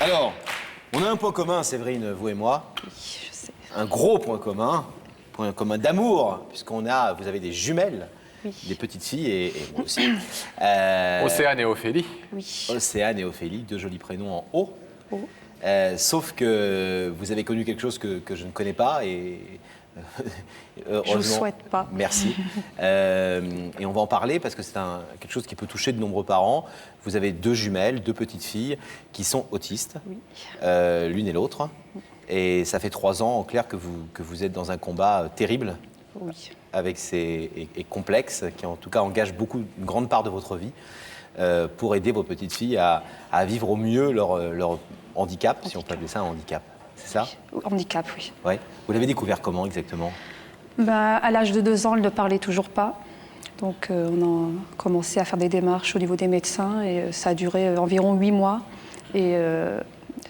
Alors, on a un point commun, Séverine, vous et moi. Oui, je sais. Un gros point commun d'amour, vous avez des jumelles, Oui. des petites filles et moi aussi. Océane et Ophélie. Oui. Océane et Ophélie, deux jolis prénoms en haut. Oh. Sauf que vous avez connu quelque chose que je ne connais pas et Je vous souhaite pas. Merci. Et on va en parler parce que c'est quelque chose qui peut toucher de nombreux parents. Vous avez deux jumelles, deux petites filles qui sont autistes, Oui. l'une et l'autre. Et ça fait 3 ans, en clair, que vous êtes dans un combat terrible Oui. et complexe, qui en tout cas engage une grande part de votre vie, pour aider vos petites filles à vivre au mieux leur handicap, si on peut appeler ça un handicap. C'est ça? Handicap, oui. Ouais. Vous l'avez découvert comment exactement? À l'âge de 2 ans, elle ne parlait toujours pas. Donc on a commencé à faire des démarches au niveau des médecins et ça a duré environ 8 mois. Et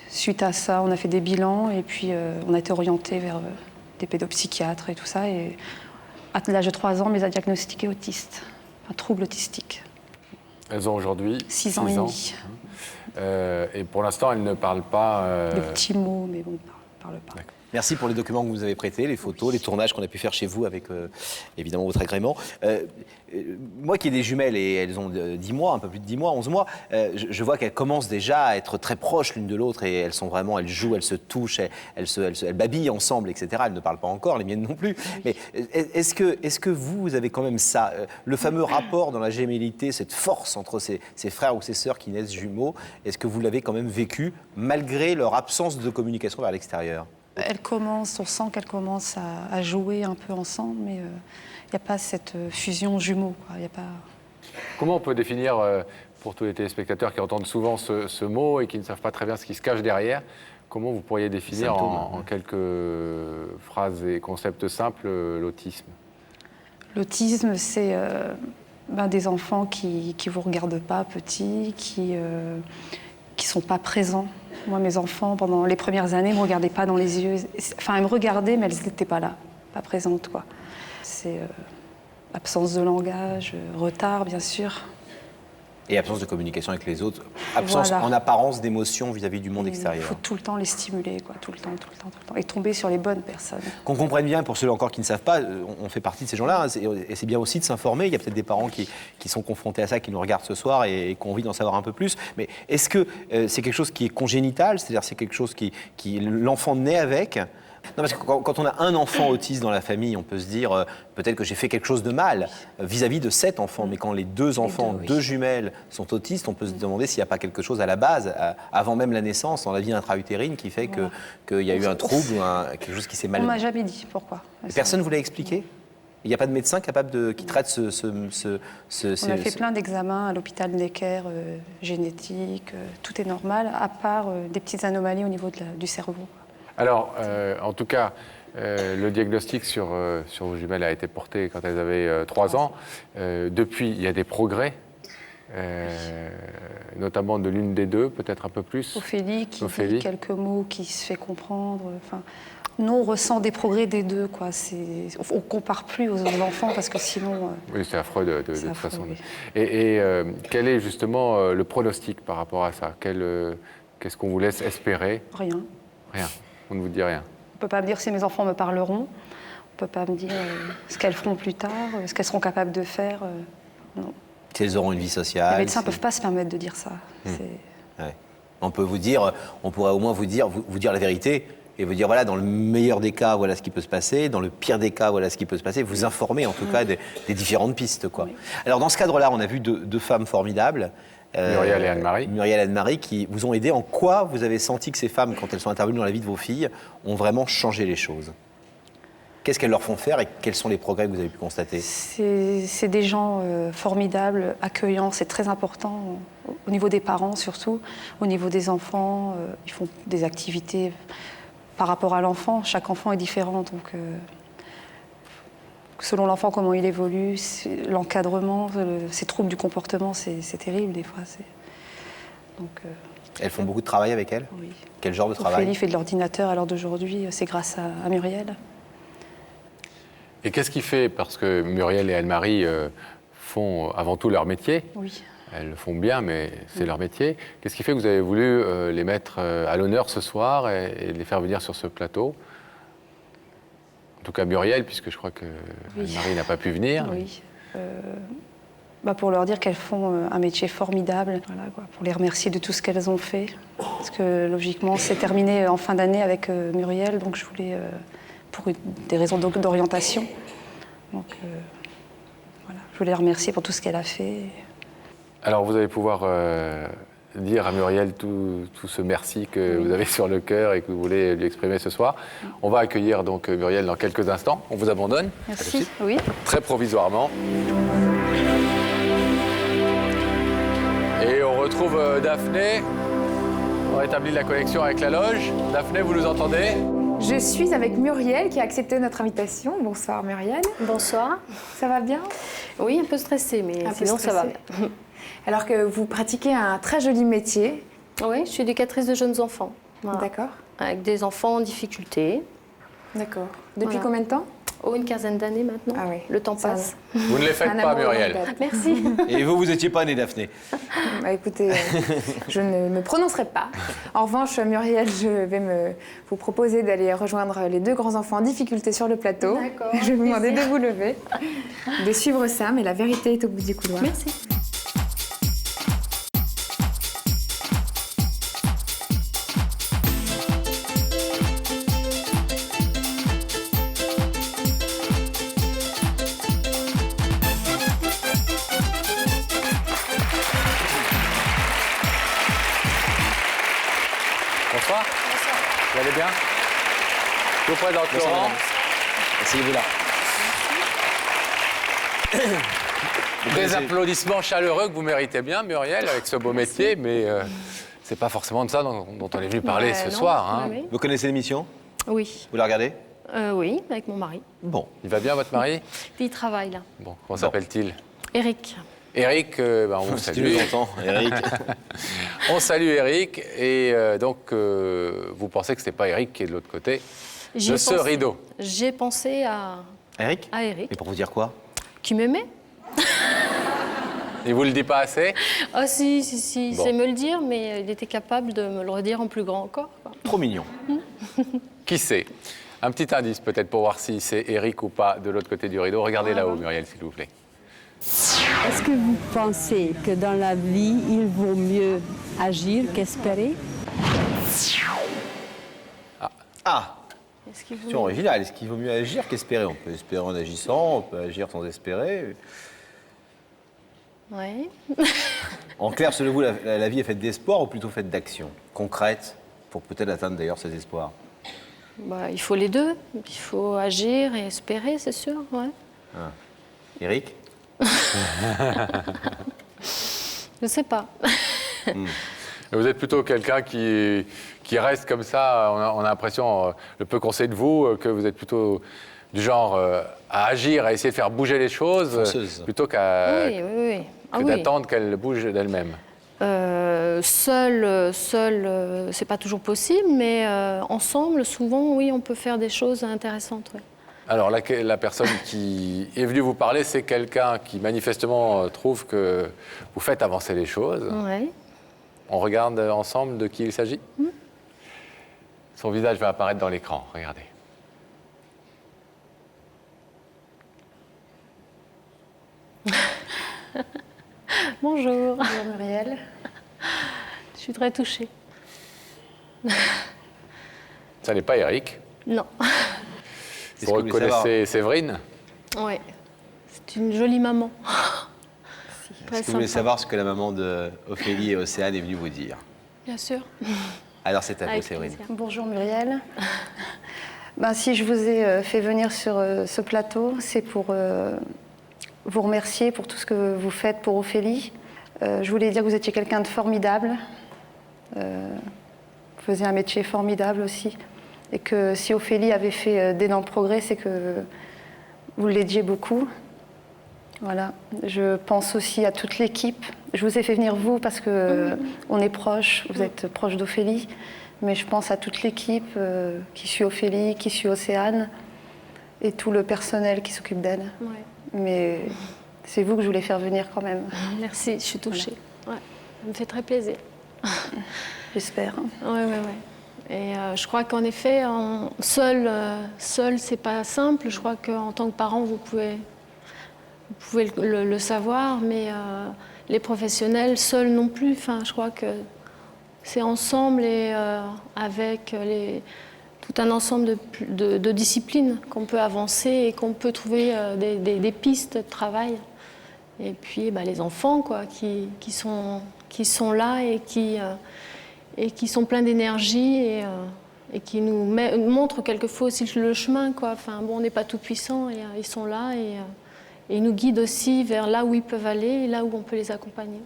suite à ça, on a fait des bilans et puis on a été orienté vers des pédopsychiatres et tout ça. Et à l'âge de 3 ans, on les a diagnostiqués autistes, un trouble autistique. Elles ont aujourd'hui 6 ans et demi. Et pour l'instant, elles ne parlent pas... Des petits mots, mais bon, ne parlent pas. Merci pour les documents que vous avez prêtés, les photos, les tournages qu'on a pu faire chez vous avec évidemment votre agrément. Moi qui ai des jumelles et elles ont 10 mois, un peu plus de 10 mois, 11 mois, je vois qu'elles commencent déjà à être très proches l'une de l'autre et elles jouent, elles se touchent, elles babillent ensemble, etc. Elles ne parlent pas encore, les miennes non plus. Mais est-ce que vous avez quand même ça, le fameux rapport dans la gémellité, cette force entre ces frères ou ces sœurs qui naissent jumeaux, est-ce que vous l'avez quand même vécu malgré leur absence de communication vers l'extérieur? On sent qu'elles commencent à jouer un peu ensemble, mais il n'y a pas cette fusion jumeaux, quoi. Y a pas... Comment on peut définir, pour tous les téléspectateurs qui entendent souvent ce mot et qui ne savent pas très bien ce qui se cache derrière, comment vous pourriez définir en quelques phrases et concepts simples l'autisme? L'autisme, c'est des enfants qui ne vous regardent pas petits, qui ne sont pas présents. Moi, mes enfants, pendant les premières années, ne me regardaient pas dans les yeux. Enfin, elles me regardaient, mais elles n'étaient pas là, pas présentes, quoi. C'est absence de langage, retard, bien sûr. Et absence de communication avec les autres, absence en apparence d'émotion vis-à-vis du monde extérieur. Il faut tout le temps les stimuler, quoi, tout le temps. Et tomber sur les bonnes personnes. Qu'on comprenne bien, pour ceux encore qui ne savent pas, on fait partie de ces gens-là, et c'est bien aussi de s'informer. Il y a peut-être des parents qui sont confrontés à ça, qui nous regardent ce soir et qui ont envie d'en savoir un peu plus. Mais est-ce que c'est quelque chose qui est congénital, c'est-à-dire c'est quelque chose qui l'enfant naît avec? Non, parce que quand on a un enfant autiste dans la famille, on peut se dire peut-être que j'ai fait quelque chose de mal vis-à-vis de cet enfant. Mais quand les deux enfants, deux jumelles sont autistes, on peut se demander s'il n'y a pas quelque chose à la base, avant même la naissance, dans la vie intra-utérine, qui fait qu'il y a eu un trouble ou quelque chose qui s'est mal... On m'a jamais dit pourquoi. Personne ne vous l'a expliqué? Il n'y a pas de médecin capable qui traite On a fait plein d'examens à l'hôpital Necker, génétique, tout est normal, à part des petites anomalies au niveau du cerveau. Alors, en tout cas, le diagnostic sur vos jumelles a été porté quand elles avaient 3 ans. Depuis, il y a des progrès, notamment de l'une des deux, peut-être un peu plus. Ophélie, qui dit quelques mots, qui se fait comprendre. Enfin, nous, on ressent des progrès des deux, quoi. On ne compare plus aux autres enfants, parce que sinon... Oui, c'est affreux de toute façon. Oui. Et quel est justement le pronostic par rapport à ça? Qu'est-ce qu'on vous laisse espérer? Rien. Rien. On ne vous dit rien. On ne peut pas me dire si mes enfants me parleront. On ne peut pas me dire ce qu'elles feront plus tard, ce qu'elles seront capables de faire. Non. Qu'elles auront une vie sociale. Les médecins ne peuvent pas se permettre de dire ça. Ouais. On pourrait au moins vous dire la vérité et vous dire voilà, dans le meilleur des cas, voilà ce qui peut se passer, dans le pire des cas, voilà ce qui peut se passer, vous informer en tout cas des différentes pistes, quoi. Oui. Alors dans ce cadre-là, on a vu deux femmes formidables. Muriel et Anne-Marie. Muriel et Anne-Marie qui vous ont aidé. En quoi vous avez senti que ces femmes, quand elles sont intervenues dans la vie de vos filles, ont vraiment changé les choses? Qu'est-ce qu'elles leur font faire et quels sont les progrès que vous avez pu constater? C'est des gens formidables, accueillants, c'est très important, au niveau des parents surtout, au niveau des enfants, ils font des activités par rapport à l'enfant, chaque enfant est différent, donc selon l'enfant, comment il évolue, l'encadrement, ces troubles du comportement, c'est terrible des fois. Donc, elles font beaucoup de travail avec elles? Oui. Quel genre de travail? Ophélie fait de l'ordinateur à l'heure d'aujourd'hui, c'est grâce à Muriel. Et qu'est-ce qui fait, parce que Muriel et Anne-Marie font avant tout leur métier, oui. elles le font bien, mais c'est leur métier. Qu'est-ce qui fait que vous avez voulu les mettre à l'honneur ce soir et les faire venir sur ce plateau? En tout cas Muriel, puisque je crois que Marie n'a pas pu venir. Oui. Pour leur dire qu'elles font un métier formidable, voilà, quoi, pour les remercier de tout ce qu'elles ont fait. Parce que logiquement, c'est terminé en fin d'année avec Muriel, donc je voulais, pour des raisons d'orientation, donc voilà, je voulais la remercier pour tout ce qu'elle a fait. Alors vous allez pouvoir dire à Muriel tout ce merci que vous avez sur le cœur et que vous voulez lui exprimer ce soir. On va accueillir donc Muriel dans quelques instants. On vous abandonne. Merci. Oui. Très provisoirement. Et on retrouve Daphné. On rétablit la connexion avec la loge. Daphné, vous nous entendez? Je suis avec Muriel qui a accepté notre invitation. Bonsoir Muriel. Bonsoir. Ça va bien? Oui, un peu stressée, mais sinon ça va bien. Alors que vous pratiquez un très joli métier. Oui, je suis éducatrice de jeunes enfants. Voilà. D'accord. Avec des enfants en difficulté. D'accord. Depuis Voilà. combien de temps? Oh, une quinzaine d'années maintenant. Ah oui. Le temps passe. Vous ne les faites pas, Muriel. Merci. Et vous n'étiez pas née, Daphné? Écoutez, je ne me prononcerai pas. En revanche, Muriel, je vais vous proposer d'aller rejoindre les deux grands enfants en difficulté sur le plateau. D'accord. Je vais vous demander de vous lever, de suivre ça, mais la vérité est au bout du couloir. Merci. Bonsoir. Vous allez bien? Je vous présente Laurent. Asseyez-vous là. Des applaudissements chaleureux que vous méritez bien, Muriel, avec ce beau métier, mais c'est pas forcément de ça dont on est venu parler ce non. soir. Hein. Oui, Vous connaissez l'émission? oui. Vous la regardez? Oui, avec mon mari. Bon. Il va bien, votre mari? Il travaille là. Bon, comment s'appelle-t-il? Eric. Eric, on vous Si tu salue. nous entends, Eric. On salue Eric, et donc vous pensez que ce n'est pas Eric qui est de l'autre côté de ce pensé- rideau. J'ai pensé Eric? à Eric, Et pour vous dire quoi? qui m'aimait. Il vous le dit pas assez? Ah si, il Bon. sait me le dire, mais il était capable de me le redire en plus grand encore, quoi. Trop mignon. Qui sait? Un petit indice peut-être pour voir si c'est Eric ou pas de l'autre côté du rideau. Regardez là-haut, Muriel, s'il vous plaît. Est-ce que vous pensez que dans la vie, il vaut mieux agir qu'espérer? Ah! Est-ce qu'il C'est original. Est-ce qu'il vaut mieux agir qu'espérer? On peut espérer en agissant, on peut agir sans espérer. Ouais. En clair, selon vous, la vie est faite d'espoir ou plutôt faite d'actions concrètes pour peut-être atteindre d'ailleurs ces espoirs? Il faut les deux. Il faut agir et espérer, c'est sûr. Ouais. Eric? Je sais pas. Vous êtes plutôt quelqu'un qui reste comme ça. On a l'impression, le peu qu'on sait de vous, que vous êtes plutôt du genre à agir, à essayer de faire bouger les choses, Fonceuse. plutôt qu'à Oui. Ah que oui. d'attendre qu'elles bougent d'elles-mêmes. Seul, c'est pas toujours possible, mais ensemble, souvent, oui, on peut faire des choses intéressantes. Ouais. Alors la personne qui est venue vous parler, c'est quelqu'un qui manifestement trouve que vous faites avancer les choses. Ouais. On regarde ensemble de qui il s'agit. Son visage va apparaître dans l'écran, regardez. Bonjour. Bonjour Muriel. Je suis très touchée. Ça n'est pas Eric. Non. Est-ce Vous que vous voulez savoir- reconnaissez Séverine? Ouais. C'est une jolie maman. Très Est-ce que vous voulez sympa. savoir ce que la maman de Ophélie et Océane est venue vous dire? Bien sûr. Alors c'est à vous, Avec Séverine. plaisir. Bonjour Muriel. Si je vous ai fait venir sur ce plateau, c'est pour vous remercier pour tout ce que vous faites pour Ophélie. Je voulais dire que vous étiez quelqu'un de formidable. Vous faisiez un métier formidable aussi. Et que si Ophélie avait fait d'énormes progrès, c'est que vous l'aidiez beaucoup. Voilà. Je pense aussi à toute l'équipe. Je vous ai fait venir vous parce que on est proches, vous êtes proche d'Ophélie. Mais je pense à toute l'équipe qui suit Ophélie, qui suit Océane et tout le personnel qui s'occupe d'elle. Ouais. Mais c'est vous que je voulais faire venir quand même. Merci, je suis touchée. Ouais, ça me fait très plaisir. J'espère. Oui. Et je crois qu'en effet, seul, c'est pas simple. Je crois qu'en tant que parent, vous pouvez le savoir, mais les professionnels seuls non plus. Enfin, je crois que c'est ensemble et avec tout un ensemble de disciplines qu'on peut avancer et qu'on peut trouver des pistes de travail. Et puis les enfants qui sont là et qui sont pleins d'énergie et qui nous montrent quelquefois aussi le chemin. Enfin, on n'est pas tout puissant, et ils sont là et ils nous guident aussi vers là où ils peuvent aller et là où on peut les accompagner.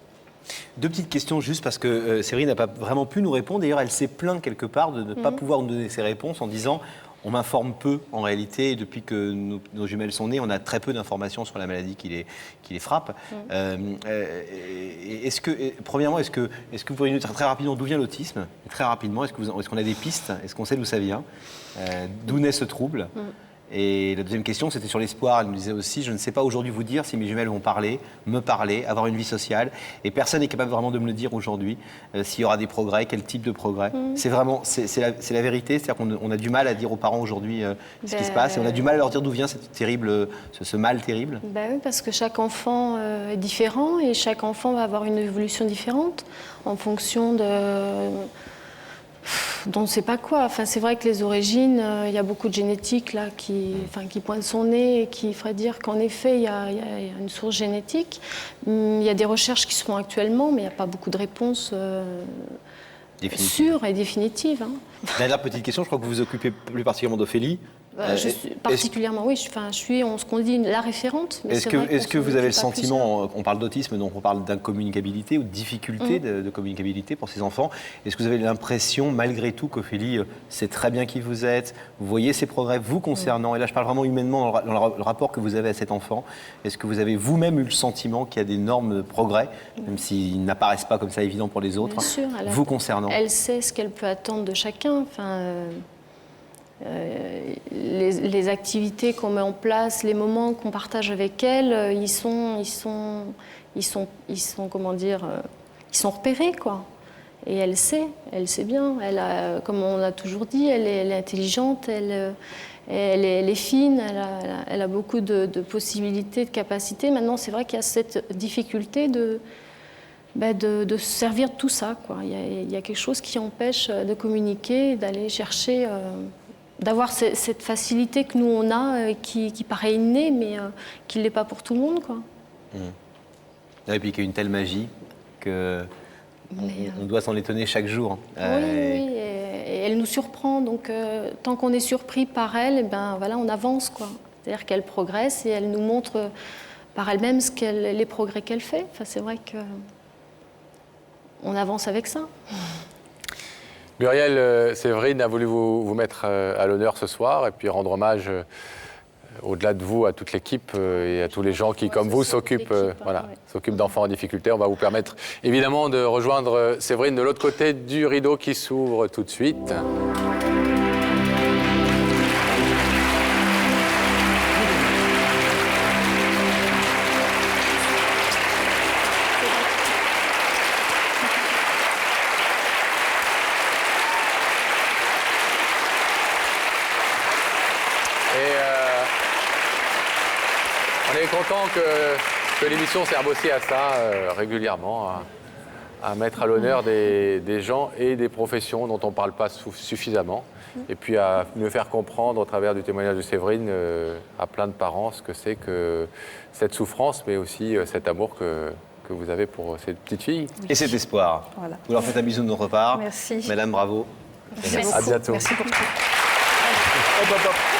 2 petites questions juste parce que Séverine n'a pas vraiment pu nous répondre. D'ailleurs, elle s'est plainte quelque part de ne pas pouvoir nous donner ses réponses en disant on m'informe peu en réalité. Et depuis que nos jumelles sont nées, on a très peu d'informations sur la maladie qui les frappe. Premièrement, est-ce que vous pourriez nous dire très rapidement d'où vient l'autisme? Très rapidement, est-ce qu'on a des pistes? Est-ce qu'on sait d'où ça vient? D'où naît ce trouble? Et la deuxième question, c'était sur l'espoir. Elle nous disait aussi, je ne sais pas aujourd'hui vous dire si mes jumelles vont me parler, avoir une vie sociale. Et personne n'est capable vraiment de me le dire aujourd'hui. S'il y aura des progrès, quel type de progrès. C'est vraiment, c'est la vérité. C'est-à-dire qu'on a du mal à dire aux parents aujourd'hui ce qui se passe. Et on a du mal à leur dire d'où vient ce mal terrible. Oui, parce que chaque enfant est différent et chaque enfant va avoir une évolution différente en fonction dont on ne sait pas quoi. Enfin, c'est vrai que les origines, il y a beaucoup de génétique là, qui pointent son nez et qui ferait dire qu'en effet, il y a une source génétique. Il y a des recherches qui se font actuellement, mais il n'y a pas beaucoup de réponses sûres et définitives. Dernière petite question, je crois que vous vous occupez plus particulièrement d'Ophélie. Je suis particulièrement, oui, je suis ce qu'on dit la référente. Est-ce que vous avez le sentiment, on parle d'autisme, donc on parle d'incommunicabilité ou de difficulté de communicabilité pour ces enfants. Est-ce que vous avez l'impression, malgré tout, qu'Ophélie sait très bien qui vous êtes, vous voyez ses progrès vous concernant, et là je parle vraiment humainement dans le rapport que vous avez à cet enfant, est-ce que vous avez vous-même eu le sentiment qu'il y a d'énormes progrès, même s'ils n'apparaissent pas comme ça évidents pour les autres, bien sûr, vous concernant? Elle sait ce qu'elle peut attendre de chacun. Les activités qu'on met en place, les moments qu'on partage avec elle, ils sont comment dire, ils sont repérés quoi. Et elle sait bien. Comme on a toujours dit, elle est intelligente, elle est fine, elle a beaucoup de possibilités, de capacités. Maintenant, c'est vrai qu'il y a cette difficulté de se servir de tout ça, quoi. Il y a quelque chose qui empêche de communiquer, d'aller chercher. D'avoir cette facilité que nous on a, qui paraît innée, mais qui ne l'est pas pour tout le monde, quoi. Et puis qu'il y a une telle magie qu'on doit s'en étonner chaque jour. Oui, et elle nous surprend, donc tant qu'on est surpris par elle, on avance, quoi. C'est-à-dire qu'elle progresse et elle nous montre par elle-même les progrès qu'elle fait. Enfin, c'est vrai qu'on avance avec ça. Muriel, Séverine a voulu vous mettre à l'honneur ce soir et puis rendre hommage, au-delà de vous, à toute l'équipe et à tous les gens qui, comme vous, s'occupent d'enfants en difficulté. On va vous permettre évidemment de rejoindre Séverine de l'autre côté du rideau qui s'ouvre tout de suite. On est content que l'émission serve aussi à ça régulièrement, à mettre à l'honneur des gens et des professions dont on ne parle pas suffisamment, et puis à mieux faire comprendre au travers du témoignage de Séverine à plein de parents ce que c'est que cette souffrance, mais aussi cet amour que vous avez pour ces petites filles. Et cet espoir. Voilà. Vous leur faites un bisou de notre part. Merci. Madame, bravo. Merci à bientôt. Merci pour tout. Hop, hop, hop.